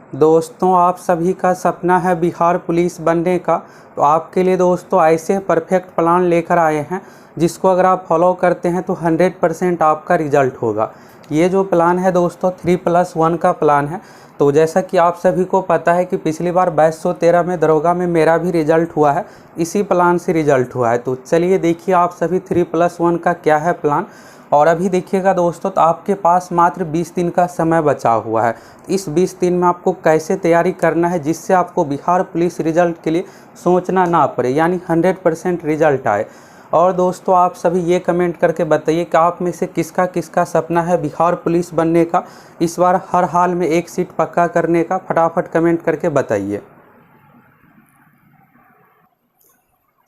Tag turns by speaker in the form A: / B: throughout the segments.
A: दोस्तों, आप सभी का सपना है बिहार पुलिस बनने का। तो आपके लिए दोस्तों ऐसे परफेक्ट प्लान लेकर आए हैं जिसको अगर आप फॉलो करते हैं तो 100% आपका रिजल्ट होगा। ये जो प्लान है दोस्तों 3+1 का प्लान है। तो जैसा कि आप सभी को पता है कि पिछली बार 2213 में दरोगा में मेरा भी रिजल्ट हुआ है, इसी प्लान से रिजल्ट हुआ है। तो चलिए देखिए आप सभी 3+1 का क्या है प्लान। और अभी देखिएगा दोस्तों, तो आपके पास मात्र 20 दिन का समय बचा हुआ है। इस 20 दिन में आपको कैसे तैयारी करना है जिससे आपको बिहार पुलिस रिजल्ट के लिए सोचना ना पड़े, यानी 100% रिजल्ट आए। और दोस्तों, आप सभी ये कमेंट करके बताइए कि आप में से किसका किसका सपना है बिहार पुलिस बनने का, इस बार हर हाल में एक सीट पक्का करने का। फटाफट कमेंट करके बताइए।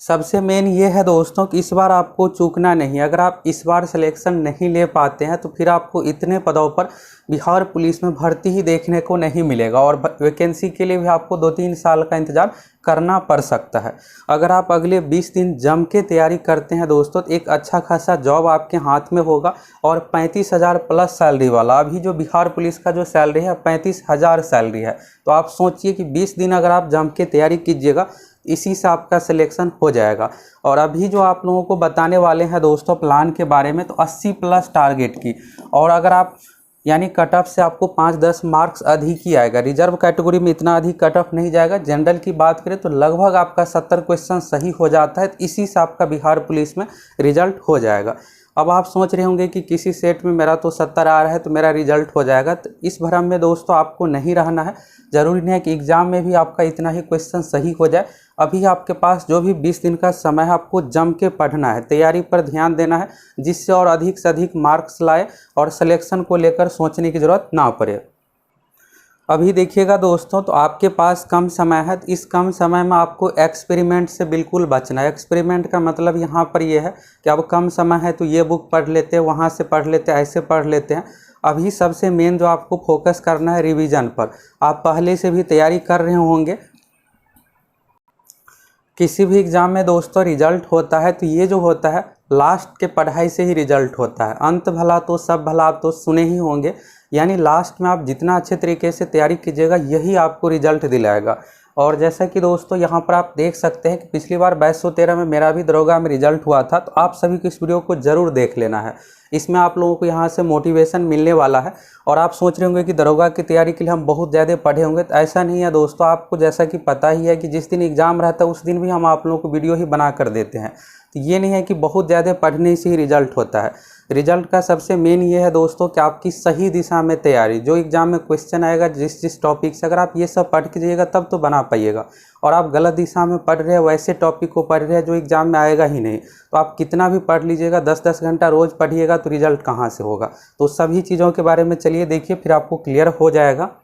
A: सबसे मेन ये है दोस्तों कि इस बार आपको चूकना नहीं। अगर आप इस बार सिलेक्शन नहीं ले पाते हैं तो फिर आपको इतने पदों पर बिहार पुलिस में भर्ती ही देखने को नहीं मिलेगा और वैकेंसी के लिए भी आपको 2-3 साल का इंतज़ार करना पड़ सकता है। अगर आप अगले 20 दिन जम के तैयारी करते हैं दोस्तों तो एक अच्छा खासा जॉब आपके हाथ में होगा और 35,000 प्लस सैलरी वाला। अभी जो बिहार पुलिस का जो सैलरी है 35,000 सैलरी है। तो आप सोचिए कि 20 दिन अगर आप जम के तैयारी कीजिएगा, इसी से आपका सिलेक्शन हो जाएगा। और अभी जो आप लोगों को बताने वाले हैं दोस्तों प्लान के बारे में, तो 80+ टारगेट की। और अगर आप यानी कट ऑफ से आपको 5-10 मार्क्स अधिक ही आएगा। रिजर्व कैटेगरी में इतना अधिक कट ऑफ नहीं जाएगा। जनरल की बात करें तो लगभग आपका 70 क्वेश्चन सही हो जाता है, तो इसी से आपका बिहार पुलिस में रिजल्ट हो जाएगा। अब आप सोच रहे होंगे कि किसी सेट में मेरा तो 70 आ रहा है तो मेरा रिजल्ट हो जाएगा। तो इस भ्रम में दोस्तों आपको नहीं रहना है। ज़रूरी नहीं है कि एग्ज़ाम में भी आपका इतना ही क्वेश्चन सही हो जाए। अभी आपके पास जो भी 20 दिन का समय है, आपको जम के पढ़ना है, तैयारी पर ध्यान देना है, जिससे और अधिक से अधिक मार्क्स लाए और सिलेक्शन को लेकर सोचने की ज़रूरत ना पड़े। अभी देखिएगा दोस्तों, तो आपके पास कम समय है, तो इस कम समय में आपको एक्सपेरिमेंट से बिल्कुल बचना है। एक्सपेरिमेंट का मतलब यहाँ पर ये है कि अब कम समय है तो ये बुक पढ़ लेते हैं, वहाँ से पढ़ लेते हैं, ऐसे पढ़ लेते हैं। अभी सबसे मेन जो आपको फोकस करना है रिवीजन पर। आप पहले से भी तैयारी कर रहे होंगे। किसी भी एग्ज़ाम में दोस्तों रिजल्ट होता है तो ये जो होता है लास्ट के पढ़ाई से ही रिजल्ट होता है। अंत भला तो सब भला, आप तो सुने ही होंगे। यानी लास्ट में आप जितना अच्छे तरीके से तैयारी कीजिएगा यही आपको रिजल्ट दिलाएगा। और जैसा कि दोस्तों यहाँ पर आप देख सकते हैं कि पिछली बार 2213 में मेरा भी दरोगा में रिजल्ट हुआ था। तो आप सभी को इस वीडियो को ज़रूर देख लेना है। इसमें आप लोगों को यहाँ से मोटिवेशन मिलने वाला है। और आप सोच रहे होंगे कि दरोगा की तैयारी के लिए हम बहुत ज़्यादा पढ़े होंगे, तो ऐसा नहीं है दोस्तों। आपको जैसा कि पता ही है कि जिस दिन एग्ज़ाम रहता है उस दिन भी हम आप लोगों को वीडियो ही बना कर देते हैं। तो ये नहीं है कि बहुत ज़्यादा पढ़ने से ही रिजल्ट होता है। रिजल्ट का सबसे मेन ये है दोस्तों कि आपकी सही दिशा में तैयारी। जो एग्ज़ाम में क्वेश्चन आएगा जिस टॉपिक से, अगर आप ये सब पढ़ के जाइएगा तब तो बना पाइएगा। और आप गलत दिशा में पढ़ रहे हैं, वैसे टॉपिक को पढ़ रहे हैं जो एग्ज़ाम में आएगा ही नहीं, तो आप कितना भी पढ़ लीजिएगा, 10-10 घंटा रोज़ पढ़िएगा तो रिजल्ट कहाँ से होगा। तो सभी चीज़ों के बारे में चलिए देखिए, फिर आपको क्लियर हो जाएगा।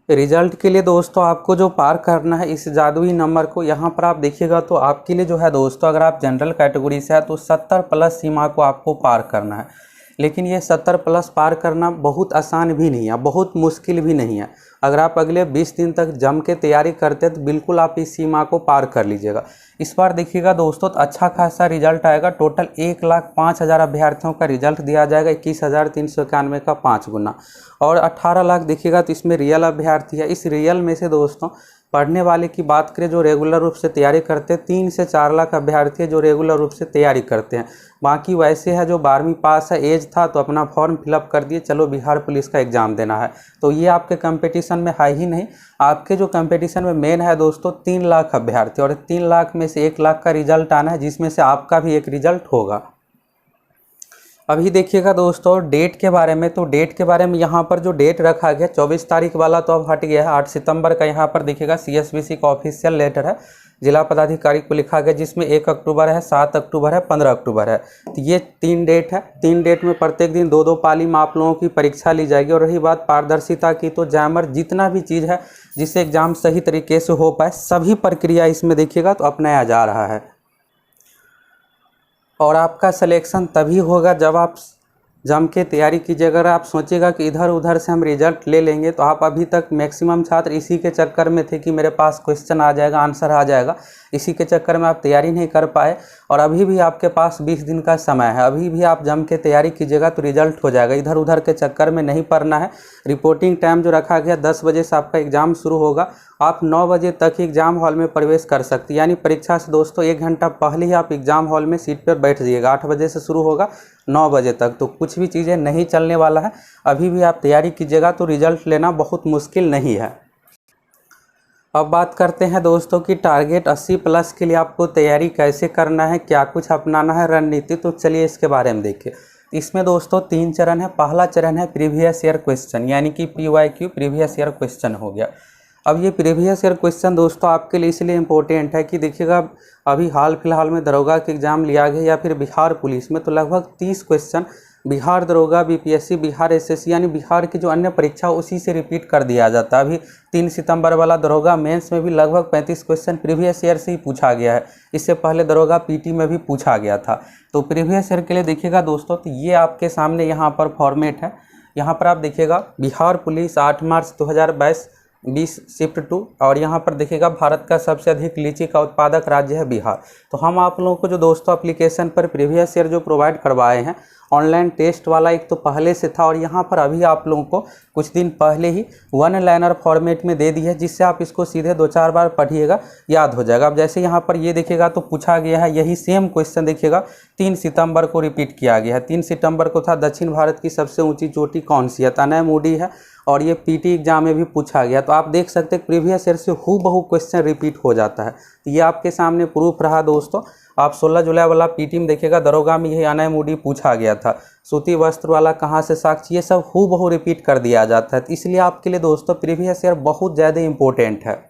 A: रिजल्ट के लिए दोस्तों आपको जो पार करना है इस जादुई नंबर को, यहाँ पर आप देखिएगा तो आपके लिए जो है दोस्तों, अगर आप जनरल कैटेगरी से है तो 70+ सीमा को आपको पार करना है। लेकिन ये 70+ पार करना बहुत आसान भी नहीं है, बहुत मुश्किल भी नहीं है। अगर आप अगले 20 दिन तक जम के तैयारी करते हैं तो बिल्कुल आप इस सीमा को पार कर लीजिएगा। इस बार देखिएगा दोस्तों तो अच्छा खासा रिजल्ट आएगा। टोटल 1,05,000 अभ्यर्थियों का रिजल्ट दिया जाएगा, 21,391 का 5 गुना। और 18 लाख देखिएगा तो इसमें रियल अभ्यर्थी है। इस रियल में से दोस्तों पढ़ने वाले की बात करें जो रेगुलर रूप से तैयारी करते हैं, 3 से 4 लाख अभ्यर्थी है जो रेगुलर रूप से तैयारी करते हैं। बाकी वैसे है जो 12वीं पास है, एज था तो अपना फॉर्म फिलअप कर दिए, चलो बिहार पुलिस का एग्ज़ाम देना है। तो ये आपके कंपटीशन में है ही नहीं। आपके जो कंपटीशन में मेन है दोस्तों 3 लाख अभ्यर्थी, और 3 लाख में से 1 लाख का रिजल्ट आना है, जिसमें से आपका भी एक रिजल्ट होगा। अभी देखिएगा दोस्तों डेट के बारे में, तो डेट के बारे में यहाँ पर जो डेट रखा गया 24 तारीख वाला तो अब हट गया है। 8 सितंबर का यहाँ पर देखिएगा CSBC का ऑफिशियल लेटर है, जिला पदाधिकारी को लिखा गया, जिसमें 1 अक्टूबर है, 7 अक्टूबर है, 15 अक्टूबर है। तो ये 3 डेट है। 3 डेट में प्रत्येक दिन 2-2 पाली में आप लोगों की परीक्षा ली जाएगी। और रही बात पारदर्शिता की, तो जैमर जितना भी चीज़ है जिससे एग्ज़ाम सही तरीके से हो पाए, सभी प्रक्रिया इसमें देखिएगा तो अपनाया जा रहा है। और आपका सिलेक्शन तभी होगा जब आप जम के तैयारी कीजिए। अगर आप सोचिएगा कि इधर उधर से हम रिजल्ट ले लेंगे, तो आप अभी तक मैक्सिमम छात्र इसी के चक्कर में थे कि मेरे पास क्वेश्चन आ जाएगा, आंसर आ जाएगा। इसी के चक्कर में आप तैयारी नहीं कर पाए। और अभी भी आपके पास 20 दिन का समय है, अभी भी आप जम के तैयारी कीजिएगा तो रिजल्ट हो जाएगा। इधर उधर के चक्कर में नहीं पड़ना है। रिपोर्टिंग टाइम जो रखा गया 10 बजे से आपका एग्ज़ाम शुरू होगा, आप 9 बजे तक ही एग्ज़ाम हॉल में प्रवेश कर सकते हैं। यानी परीक्षा से दोस्तों 1 घंटा पहले ही आप एग्ज़ाम हॉल में सीट पर बैठ जाइएगा। 8 बजे से शुरू होगा 9 बजे तक, तो कुछ भी चीज़ें नहीं चलने वाला है। अभी भी आप तैयारी कीजिएगा तो रिजल्ट लेना बहुत मुश्किल नहीं है। अब बात करते हैं दोस्तों कि टारगेट 80+ के लिए आपको तैयारी कैसे करना है, क्या कुछ अपनाना है रणनीति। तो चलिए इसके बारे में देखिए। इसमें दोस्तों 3 चरण है। पहला चरण है प्रीवियस ईयर क्वेश्चन, यानी कि PYQ प्रीवियस ईयर क्वेश्चन हो गया। अब ये प्रीवियस ईयर क्वेश्चन दोस्तों आपके लिए इसलिए इम्पोर्टेंट है कि देखिएगा अभी हाल फिलहाल में दरोगा के एग्ज़ाम लिया गया या फिर बिहार पुलिस में, तो लगभग 30 क्वेश्चन बिहार दरोगा, BPSC, बिहार SSC यानी बिहार की जो अन्य परीक्षा उसी से रिपीट कर दिया जाता है। अभी 3 सितंबर वाला दरोगा मेंस में भी लगभग 35 क्वेश्चन प्रीवियस ईयर से ही पूछा गया है। इससे पहले दरोगा PT में भी पूछा गया था। तो प्रीवियस ईयर के लिए देखिएगा दोस्तों, तो ये आपके सामने यहाँ पर फॉर्मेट है। यहाँ पर आप देखिएगा बिहार पुलिस 8 मार्च 2022 20 शिफ्ट 2, और यहाँ पर देखिएगा भारत का सबसे अधिक लीची का उत्पादक राज्य है बिहार। तो हम आप लोगों को जो दोस्तों एप्लीकेशन पर प्रीवियस ईयर जो प्रोवाइड करवाए हैं ऑनलाइन टेस्ट वाला, एक तो पहले से था और यहाँ पर अभी आप लोगों को कुछ दिन पहले ही 1 लाइनर फॉर्मेट में दे दी है, जिससे आप इसको सीधे 2-4 बार पढ़िएगा, याद हो जाएगा। अब जैसे यहाँ पर ये देखिएगा तो पूछा गया है, यही सेम क्वेश्चन देखिएगा 3 सितंबर को रिपीट किया गया है। 3 सितंबर को था दक्षिण भारत की सबसे ऊंची चोटी कौन सी है, तनयमुडी है, और ये PT एग्जाम में भी पूछा गया। तो आप देख सकते हैं प्रीवियस ईयर से हूबहू क्वेश्चन रिपीट हो जाता है। तो ये आपके सामने प्रूफ रहा दोस्तों। आप 16 जुलाई वाला PT में देखिएगा दरोगा में यही अनयमुडी पूछा गया था। सूती वस्त्र वाला कहाँ से साक्ष्य, ये सब हूबहू रिपीट कर दिया जाता है। तो इसलिए आपके लिए दोस्तों प्रीवियस ईयर बहुत ज़्यादा इंपॉर्टेंट है।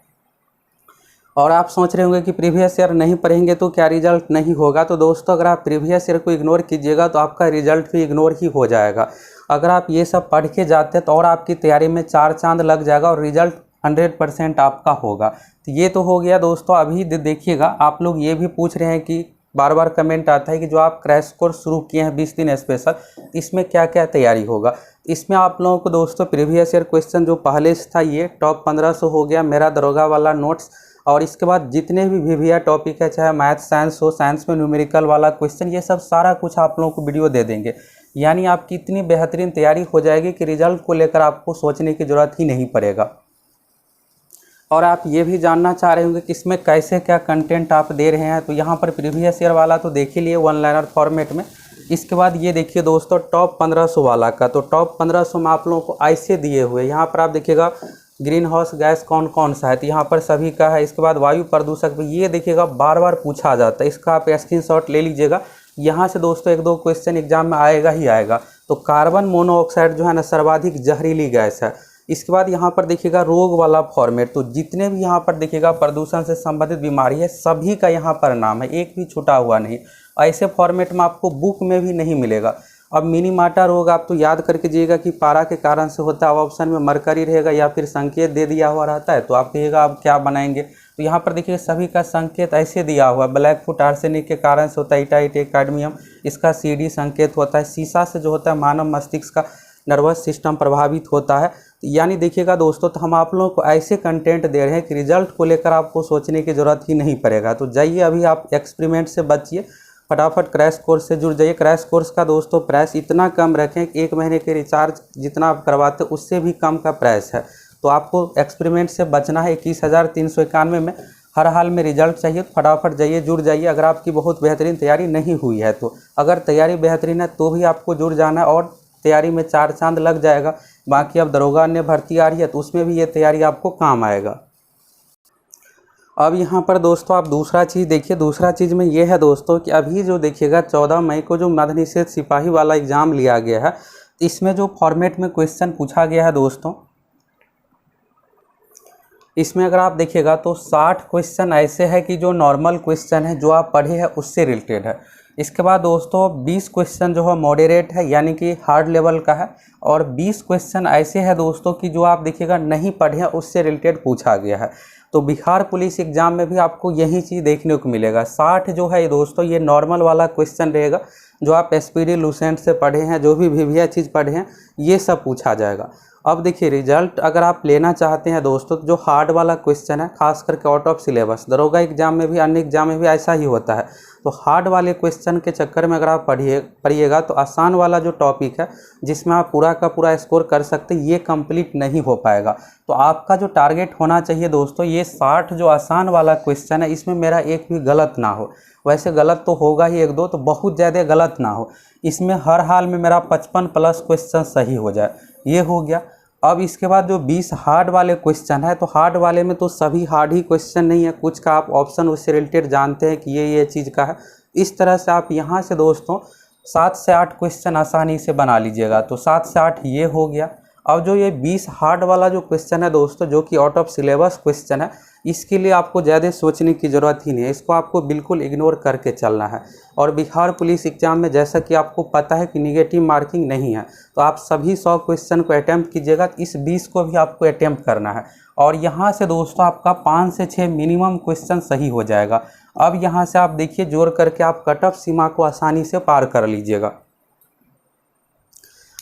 A: और आप सोच रहे होंगे कि प्रीवियस ईयर नहीं पढ़ेंगे तो क्या रिजल्ट नहीं होगा। तो दोस्तों अगर आप प्रीवियस ईयर को इग्नोर कीजिएगा तो आपका रिजल्ट भी इग्नोर ही हो जाएगा। अगर आप ये सब पढ़ के जाते हैं तो और आपकी तैयारी में 4 चांद लग जाएगा और रिजल्ट 100% आपका होगा। तो ये तो हो गया दोस्तों। अभी देखिएगा आप लोग ये भी पूछ रहे हैं कि बार बार कमेंट आता है कि जो आप क्रैश कोर्स शुरू किए हैं 20 दिन स्पेशल, इसमें क्या क्या तैयारी होगा। इसमें आप लोगों को दोस्तों प्रीवियस ईयर क्वेश्चन जो पहले से था ये टॉप 1500 हो गया, मेरा दरोगा वाला नोट्स, और इसके बाद जितने भी VVI टॉपिक है, चाहे मैथ साइंस हो, साइंस में न्यूमेरिकल वाला क्वेश्चन, ये सब सारा कुछ आप लोगों को वीडियो दे देंगे। यानी आपकी इतनी बेहतरीन तैयारी हो जाएगी कि रिजल्ट को लेकर आपको सोचने की ज़रूरत ही नहीं पड़ेगा। और आप ये भी जानना चाह रहे होंगे कि इसमें कैसे क्या कंटेंट आप दे रहे हैं। तो यहाँ पर प्रीवियस ईयर वाला तो देख ही लिए 1 लाइनर फॉर्मेट में। इसके बाद ये देखिए दोस्तों टॉप 1500 वाला का, तो टॉप 1500 में आप लोगों को ऐसे दिए हुए, यहाँ पर आप देखिएगा ग्रीन हाउस गैस कौन कौन सा है, तो यहाँ पर सभी का है। इसके बाद वायु प्रदूषक भी ये देखिएगा बार बार पूछा जाता है, इसका आप स्क्रीनशॉट ले लीजिएगा। यहाँ से दोस्तों 1-2 क्वेश्चन एग्जाम में आएगा ही आएगा। तो कार्बन मोनोऑक्साइड जो है ना सर्वाधिक जहरीली गैस है। इसके बाद यहाँ पर देखिएगा रोग वाला फॉर्मेट, तो जितने भी यहाँ पर देखिएगा प्रदूषण से संबंधित बीमारी है सभी का यहाँ पर नाम है, एक भी छूटा हुआ नहीं। ऐसे फॉर्मेट में आपको बुक में भी नहीं मिलेगा। अब मिनीमाटा रोग आप तो याद करके जाइएगा कि पारा के कारण से होता है। अब ऑप्शन में मरकरी रहेगा या फिर संकेत दे दिया हुआ रहता है, तो आप कहिएगा आप क्या बनाएंगे। तो यहाँ पर देखिए सभी का संकेत ऐसे दिया हुआ है। ब्लैक फुट आर्सेनिक के कारण से होता है इटाइट कैडमियम, इसका CD संकेत होता है। सीसा से जो होता है मानव मस्तिष्क का नर्वस सिस्टम प्रभावित होता है। यानी देखिएगा दोस्तों, तो हम आप लोगों को ऐसे कंटेंट दे रहे हैं कि रिजल्ट को लेकर आपको सोचने की ज़रूरत ही नहीं पड़ेगा। तो जाइए अभी आप एक्सपेरिमेंट से बचिए, फटाफट क्रैश कोर्स से जुड़ जाइए। क्रैश कोर्स का दोस्तों प्राइस इतना कम रखें कि 1 महीने के रिचार्ज जितना आप करवाते उससे भी कम का प्राइस है। तो आपको एक्सपेरिमेंट से बचना है। 21,391 में हर हाल में रिजल्ट चाहिए, तो फटाफट जाइए जुड़ जाइए। अगर आपकी बहुत बेहतरीन तैयारी नहीं हुई है तो, अगर तैयारी बेहतरीन है तो भी आपको जुड़ जाना है और तैयारी में 4 चांद लग जाएगा। बाकी अब दरोगा ने भर्ती आ रही है तो उसमें भी ये तैयारी आपको काम आएगा। अब यहाँ पर दोस्तों आप दूसरा चीज़ देखिए। दूसरा चीज़ में ये है दोस्तों कि अभी जो देखिएगा 14 मई को जो मद्य निषेध सिपाही वाला एग्ज़ाम लिया गया है, इसमें जो फॉर्मेट में क्वेश्चन पूछा गया है दोस्तों, इसमें अगर आप देखिएगा तो 60 क्वेश्चन ऐसे है कि जो नॉर्मल क्वेश्चन है जो आप पढ़े हैं उससे रिलेटेड है। इसके बाद दोस्तों 20 क्वेश्चन जो है मॉडरेट है यानी कि हार्ड लेवल का है, और 20 क्वेश्चन ऐसे है दोस्तों कि जो आप देखिएगा नहीं पढ़े हैं उससे रिलेटेड पूछा गया है। तो बिहार पुलिस एग्ज़ाम में भी आपको यही चीज़ देखने को मिलेगा। 60 जो है दोस्तों ये नॉर्मल वाला क्वेश्चन रहेगा, जो आप SPD लूसेंट से पढ़े हैं, जो भी VVI चीज़ पढ़े हैं ये सब पूछा जाएगा। अब देखिए रिजल्ट अगर आप लेना चाहते हैं दोस्तों, तो जो हार्ड वाला क्वेश्चन है, खास करके आउट ऑफ सिलेबस, दरोगा एग्जाम में भी, अन्य एग्जाम में भी ऐसा ही होता है। तो हार्ड वाले क्वेश्चन के चक्कर में अगर आप पढ़िएगा तो आसान वाला जो टॉपिक है जिसमें आप पूरा का पूरा स्कोर कर सकते हैं, ये कंप्लीट नहीं हो पाएगा। तो आपका जो टारगेट होना चाहिए दोस्तों, ये 60 जो आसान वाला क्वेश्चन है इसमें मेरा एक भी गलत ना हो। वैसे गलत तो होगा ही एक दो, तो बहुत ज़्यादा गलत ना हो। इसमें हर हाल में मेरा 55 प्लस क्वेश्चन सही हो जाए, ये हो गया। अब इसके बाद जो 20 हार्ड वाले क्वेश्चन है, तो हार्ड वाले में तो सभी हार्ड ही क्वेश्चन नहीं है, कुछ का आप ऑप्शन उससे रिलेटेड जानते हैं कि ये चीज़ का है। इस तरह से आप यहाँ से दोस्तों 7 से 8 क्वेश्चन आसानी से बना लीजिएगा। तो 7 से 8 ये हो गया। अब जो ये 20 हार्ड वाला जो क्वेश्चन है दोस्तों, जो कि आउट ऑफ सिलेबस क्वेश्चन है, इसके लिए आपको ज़्यादा सोचने की ज़रूरत ही नहीं है, इसको आपको बिल्कुल इग्नोर करके चलना है। और बिहार पुलिस एग्ज़ाम में जैसा कि आपको पता है कि निगेटिव मार्किंग नहीं है, तो आप सभी 100 क्वेश्चन को अटैम्प्ट कीजिएगा। इस 20 को भी आपको अटैम्प्ट करना है, और यहाँ से दोस्तों आपका 5 से 6 मिनिमम क्वेश्चन सही हो जाएगा। अब यहाँ से आप देखिए जोड़ करके आप कट ऑफ सीमा को आसानी से पार कर लीजिएगा।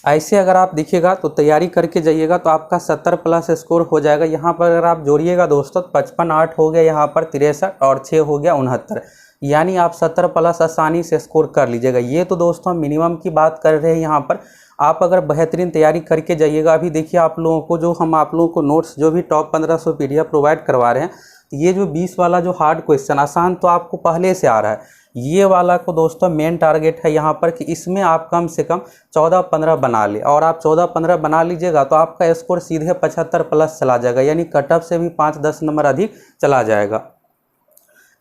A: ऐसे अगर आप देखिएगा तो तैयारी करके जाइएगा तो आपका 70 प्लस स्कोर हो जाएगा। यहाँ पर अगर आप जोड़िएगा दोस्तों, 55 8 हो गया, यहाँ पर 63 और 6 हो गया 69, यानी आप 70 प्लस आसानी से स्कोर कर लीजिएगा। ये तो दोस्तों मिनिमम की बात कर रहे हैं। यहाँ पर आप अगर बेहतरीन तैयारी करके जाइएगा, अभी देखिए आप लोगों को जो हम आप लोगों को नोट्स जो भी टॉप 1500 PDF प्रोवाइड करवा रहे हैं, ये जो 20 वाला जो हार्ड क्वेश्चन आसान तो आपको पहले से आ रहा है, ये वाला को दोस्तों मेन टारगेट है यहाँ पर कि इसमें आप कम से कम 14-15 बना ले, और आप 14-15 बना लीजिएगा तो आपका स्कोर सीधे 75 प्लस चला जाएगा, यानी कटअप से भी 5-10 नंबर अधिक चला जाएगा।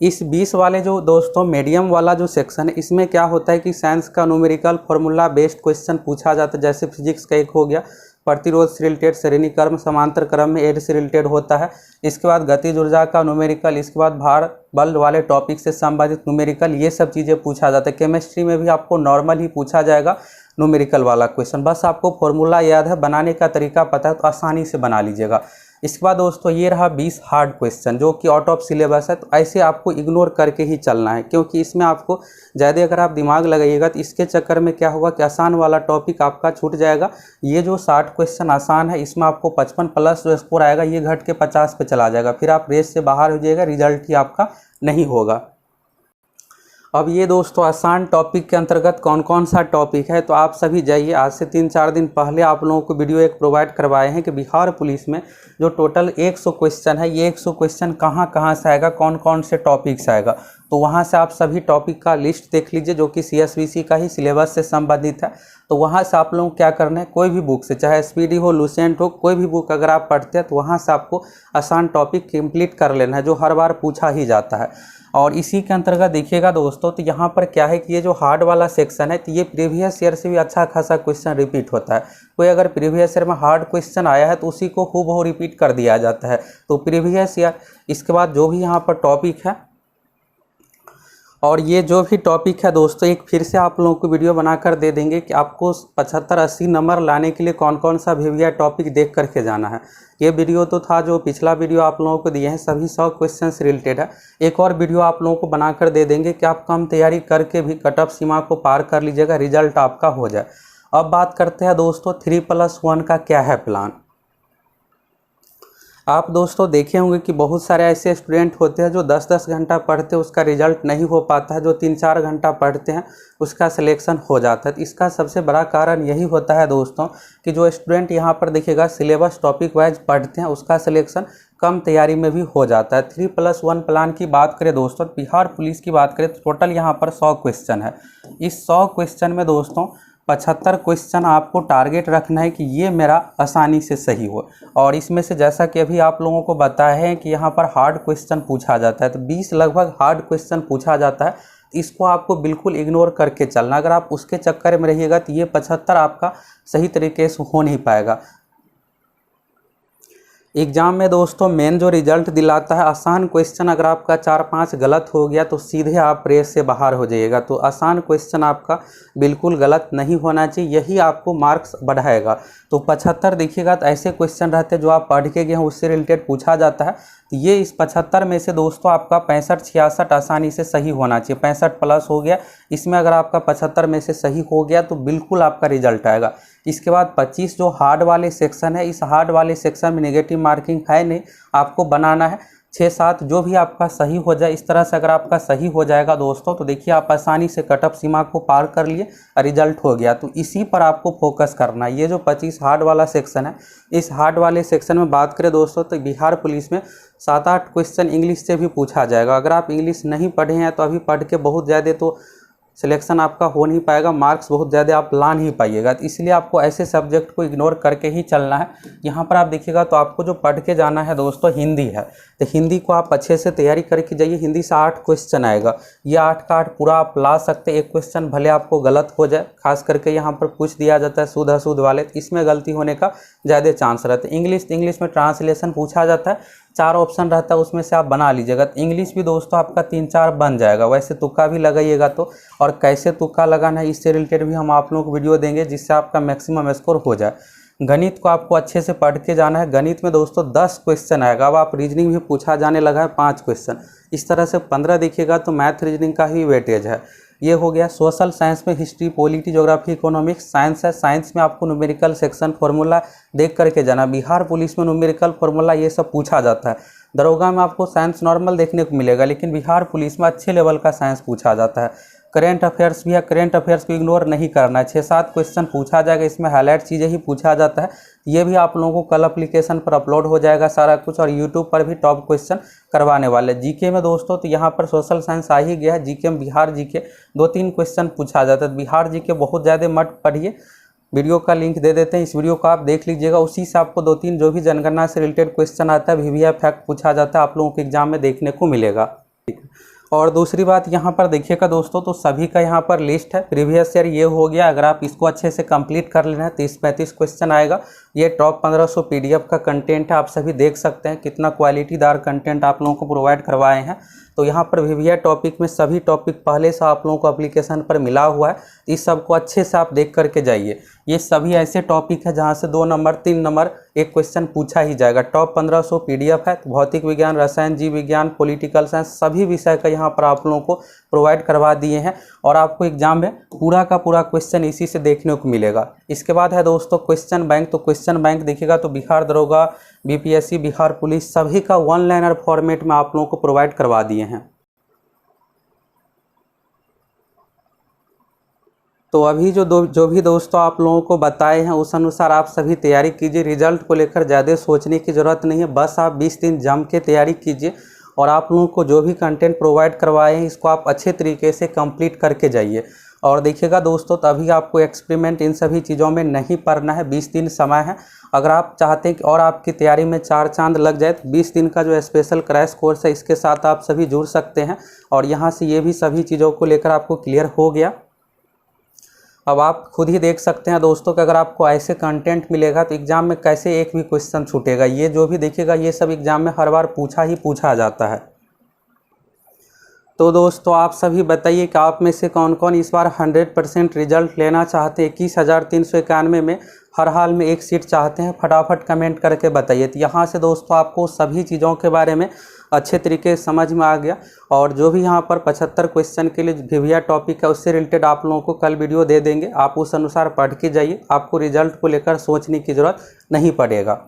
A: इस 20 वाले जो दोस्तों मीडियम वाला जो सेक्शन है, इसमें क्या होता है कि साइंस का न्यूमेरिकल फॉर्मूला बेस्ड क्वेश्चन पूछा जाता है। जैसे फिजिक्स का एक हो गया, प्रतिरोध से रिलेटेड, श्रेणी क्रम समांतर क्रम में एड से रिलेटेड होता है। इसके बाद गतिज ऊर्जा का न्यूमेरिकल, इसके बाद भार बल वाले टॉपिक से संबंधित न्यूमेरिकल, ये सब चीज़ें पूछा जाता है। केमिस्ट्री में भी आपको नॉर्मल ही पूछा जाएगा न्यूमेरिकल वाला क्वेश्चन, बस आपको फॉर्मूला याद है, बनाने का तरीका पता है तो आसानी से बना लीजिएगा। इसके बाद दोस्तों ये रहा 20 हार्ड क्वेश्चन जो कि आउट ऑफ सिलेबस है, तो ऐसे आपको इग्नोर करके ही चलना है, क्योंकि इसमें आपको ज़्यादा अगर आप दिमाग लगाइएगा तो इसके चक्कर में क्या होगा कि आसान वाला टॉपिक आपका छूट जाएगा। ये जो 60 क्वेश्चन आसान है, इसमें आपको 55 प्लस जो स्कोर आएगा ये घट के 50 पे चला जाएगा, फिर आप रेस से बाहर हो जाइएगा, रिजल्ट ही आपका नहीं होगा। अब ये दोस्तों आसान टॉपिक के अंतर्गत कौन कौन सा टॉपिक है, तो आप सभी जाइए, आज से 3-4 दिन पहले आप लोगों को वीडियो एक प्रोवाइड करवाए हैं कि बिहार पुलिस में जो टोटल 100 क्वेश्चन है, ये 100 क्वेश्चन कहाँ से आएगा, कौन कौन से टॉपिक से आएगा। तो वहाँ से आप सभी टॉपिक का लिस्ट देख लीजिए जो कि CSVC का ही सिलेबस से संबंधित है। तो वहाँ से आप लोगों को क्या करना है, कोई भी बुक से, चाहे SPD हो, लुसेंट हो, कोई भी बुक अगर आप पढ़ते हैं तो वहाँ से आपको आसान टॉपिक कंप्लीट कर लेना है, जो हर बार पूछा ही जाता है। और इसी के अंतर्गत देखिएगा दोस्तों, तो यहाँ पर क्या है कि ये जो हार्ड वाला सेक्शन है, तो ये प्रीवियस ईयर से भी अच्छा खासा क्वेश्चन रिपीट होता है। कोई अगर प्रीवियस ईयर में हार्ड क्वेश्चन आया है तो उसी को हूबहू रिपीट कर दिया जाता है। तो प्रीवियस ईयर, इसके बाद जो भी यहाँ पर टॉपिक है, और ये जो भी टॉपिक है दोस्तों, एक फिर से आप लोगों को वीडियो बनाकर दे देंगे कि आपको 75-80 नंबर लाने के लिए कौन कौन सा VVI टॉपिक देख करके जाना है। ये वीडियो तो था जो पिछला वीडियो आप लोगों को दिए हैं, सभी 100 क्वेश्चन से रिलेटेड है। एक और वीडियो आप लोगों को बनाकर दे देंगे कि आप कम तैयारी करके भी कट ऑफ सीमा को पार कर लीजिएगा, रिजल्ट आपका हो जाए। अब बात करते हैं दोस्तों 3+1 का क्या है प्लान। आप दोस्तों देखे होंगे कि बहुत सारे ऐसे स्टूडेंट होते हैं जो 10-10 घंटा पढ़ते हैं, उसका रिजल्ट नहीं हो पाता है। जो 3-4 घंटा पढ़ते हैं उसका सिलेक्शन हो जाता है। तो इसका सबसे बड़ा कारण यही होता है दोस्तों कि जो स्टूडेंट यहाँ पर देखिएगा सिलेबस टॉपिक वाइज पढ़ते हैं, उसका सिलेक्शन कम तैयारी में भी हो जाता है। 3+1 प्लान की बात करें दोस्तों, बिहार पुलिस की बात करें तो टोटल यहाँ पर 100 क्वेश्चन है। इस 100 क्वेश्चन में दोस्तों 75 क्वेश्चन आपको टारगेट रखना है कि ये मेरा आसानी से सही हो। और इसमें से जैसा कि अभी आप लोगों को बताया है कि यहाँ पर हार्ड क्वेश्चन पूछा जाता है, तो 20 लगभग हार्ड क्वेश्चन पूछा जाता है। इसको आपको बिल्कुल इग्नोर करके चलना। अगर आप उसके चक्कर में रहिएगा तो ये 75 आपका सही तरीके से हो नहीं पाएगा। एग्ज़ाम में दोस्तों मेन जो रिजल्ट दिलाता है, आसान क्वेश्चन अगर आपका 4-5 गलत हो गया तो सीधे आप रेस से बाहर हो जाइएगा। तो आसान क्वेश्चन आपका बिल्कुल गलत नहीं होना चाहिए, यही आपको मार्क्स बढ़ाएगा। तो 75 देखिएगा तो ऐसे क्वेश्चन रहते हैं जो आप पढ़ के गए हैं, उससे रिलेटेड पूछा जाता है। तो ये इस 75 में से दोस्तों आपका 65-66 आसानी से सही होना चाहिए। 65 प्लस हो गया, इसमें अगर आपका 75 में से सही हो गया तो बिल्कुल आपका रिजल्ट आएगा। इसके बाद 25 जो हार्ड वाले सेक्शन है, इस हार्ड वाले सेक्शन में नेगेटिव मार्किंग है नहीं, आपको बनाना है 6-7 जो भी आपका सही हो जाए। इस तरह से अगर आपका सही हो जाएगा दोस्तों तो देखिए आप आसानी से कट ऑफ सीमा को पार कर लिए, रिजल्ट हो गया। तो इसी पर आपको फोकस करना है। ये जो 25 हार्ड वाला सेक्शन है, इस हार्ड वाले सेक्शन में बात करें दोस्तों तो बिहार पुलिस में 7-8 क्वेश्चन इंग्लिश से भी पूछा जाएगा। अगर आप इंग्लिश नहीं पढ़े हैं तो अभी पढ़ के बहुत ज़्यादा तो सिलेक्शन आपका हो नहीं पाएगा, मार्क्स बहुत ज़्यादा आप ला नहीं पाइएगा। तो इसलिए आपको ऐसे सब्जेक्ट को इग्नोर करके ही चलना है। यहाँ पर आप देखिएगा तो आपको जो पढ़ के जाना है दोस्तों हिंदी है, तो हिंदी को आप अच्छे से तैयारी करके जाइए। हिंदी से 8 क्वेश्चन आएगा, ये 8 का 8 पूरा आप ला सकते हैं। एक क्वेश्चन भले आपको गलत हो जाए, खास करके यहाँ पर पूछ दिया जाता है शुद्ध अशुद्ध वाले, तो इसमें गलती होने का ज़्यादा चांस रहता है। इंग्लिश में ट्रांसलेशन पूछा जाता है, 4 ऑप्शन रहता है, उसमें से आप बना लीजिएगा। तो इंग्लिश भी दोस्तों आपका 3-4 बन जाएगा। वैसे तुक्का भी लगाइएगा तो, और कैसे तुक्का लगाना है इससे रिलेटेड भी हम आप लोगों को वीडियो देंगे जिससे आपका मैक्सिमम स्कोर हो जाए। गणित को आपको अच्छे से पढ़ के जाना है। गणित में दोस्तों 10 क्वेश्चन आएगा। अब आप रीजनिंग भी पूछा जाने लगा है 5 क्वेश्चन, इस तरह से 15 देखिएगा तो मैथ रीजनिंग का ही वेटेज है। ये हो गया। सोशल साइंस में history, polity, geography, economics, science है। साइंस में आपको न्यूमेरिकल सेक्शन फार्मूला देख करके जाना। बिहार पुलिस में न्यूमेरिकल फार्मूला ये सब पूछा जाता है। दरोगा में आपको साइंस नॉर्मल देखने को मिलेगा, लेकिन बिहार पुलिस में अच्छे लेवल का साइंस पूछा जाता है। करेंट अफेयर्स भी है, करेंट अफेयर्स को इग्नोर नहीं करना है। 6-7 क्वेश्चन पूछा जाएगा, इसमें हाईलाइट चीज़ें ही पूछा जाता है। ये भी आप लोगों को कल एप्लीकेशन पर अपलोड हो जाएगा सारा कुछ, और यूट्यूब पर भी टॉप क्वेश्चन करवाने वाले। जीके में दोस्तों तो यहाँ पर सोशल साइंस आ ही गया है। जीके में बिहार जीके 2-3 क्वेश्चन पूछा जाता है। बिहार जीके बहुत ज़्यादा मत पढ़िए, वीडियो का लिंक दे देते हैं, इस वीडियो को आप देख लीजिएगा। उसी से आपको 2-3 जो भी जनगणना से रिलेटेड क्वेश्चन आता है, वीवीआई फैक्ट पूछा जाता है, आप लोगों के एग्जाम में देखने को मिलेगा। ठीक है। और दूसरी बात यहाँ पर देखिएगा दोस्तों, तो सभी का यहाँ पर लिस्ट है। प्रीवियस ईयर ये हो गया, अगर आप इसको अच्छे से कंप्लीट कर लेना है 30-35 क्वेश्चन आएगा। ये टॉप 1500 PDF का कंटेंट है, आप सभी देख सकते हैं कितना क्वालिटीदार कंटेंट आप लोगों को प्रोवाइड करवाए हैं। तो यहाँ पर वीवीआई टॉपिक में सभी टॉपिक पहले से आप लोगों को एप्लीकेशन पर मिला हुआ है। इस सब को अच्छे से आप देख करके जाइए। ये सभी ऐसे टॉपिक है जहाँ से 2 नंबर 3 नंबर एक क्वेश्चन पूछा ही जाएगा। टॉप 1500 PDF है। तो भौतिक विज्ञान, रसायन, जीव विज्ञान, पॉलिटिकल साइंस सभी विषय का यहाँ पर आप लोगों को प्रोवाइड करवा दिए हैं, और आपको एग्जाम में पूरा का पूरा क्वेश्चन इसी से देखने को मिलेगा। इसके बाद है दोस्तों क्वेश्चन बैंक। तो क्वेश्चन बैंक देखिएगा तो बिहार दरोगा, BPSC, बिहार पुलिस सभी का 1 लाइनर फॉर्मेट में आप लोगों को प्रोवाइड करवा दिए हैं। तो अभी जो भी दोस्तों आप लोगों को बताए हैं उस अनुसार आप सभी तैयारी कीजिए। रिजल्ट को लेकर ज़्यादा सोचने की ज़रूरत नहीं है, बस आप 20 दिन जम के तैयारी कीजिए, और आप लोगों को जो भी कंटेंट प्रोवाइड करवाए हैं इसको आप अच्छे तरीके से कंप्लीट करके जाइए। और देखिएगा दोस्तों, तभी आपको एक्सपेरिमेंट इन सभी चीज़ों में नहीं पढ़ना है। 20 दिन समय है। अगर आप चाहते हैं कि और आपकी तैयारी में 4 चांद लग जाए तो 20 दिन का जो स्पेशल क्रैश कोर्स है इसके साथ आप सभी जुड़ सकते हैं, और यहाँ से ये भी सभी चीज़ों को लेकर आपको क्लियर हो गया। अब आप खुद ही देख सकते हैं दोस्तों कि अगर आपको ऐसे कंटेंट मिलेगा तो एग्ज़ाम में कैसे एक भी क्वेश्चन छूटेगा। ये जो भी देखिएगा ये सब एग्ज़ाम में हर बार पूछा जाता है। तो दोस्तों आप सभी बताइए कि आप में से कौन कौन इस बार 100% रिजल्ट लेना चाहते हैं। 21,391 में हर हाल में एक सीट चाहते हैं, फटाफट कमेंट करके बताइए। तो यहाँ से दोस्तों आपको सभी चीज़ों के बारे में अच्छे तरीके से समझ में आ गया, और जो भी यहाँ पर 75 क्वेश्चन के लिए वीवीआई टॉपिक है उससे रिलेटेड आप लोगों को कल वीडियो दे देंगे। आप उस अनुसार पढ़ के जाइए, आपको रिजल्ट को लेकर सोचने की ज़रूरत नहीं पड़ेगा।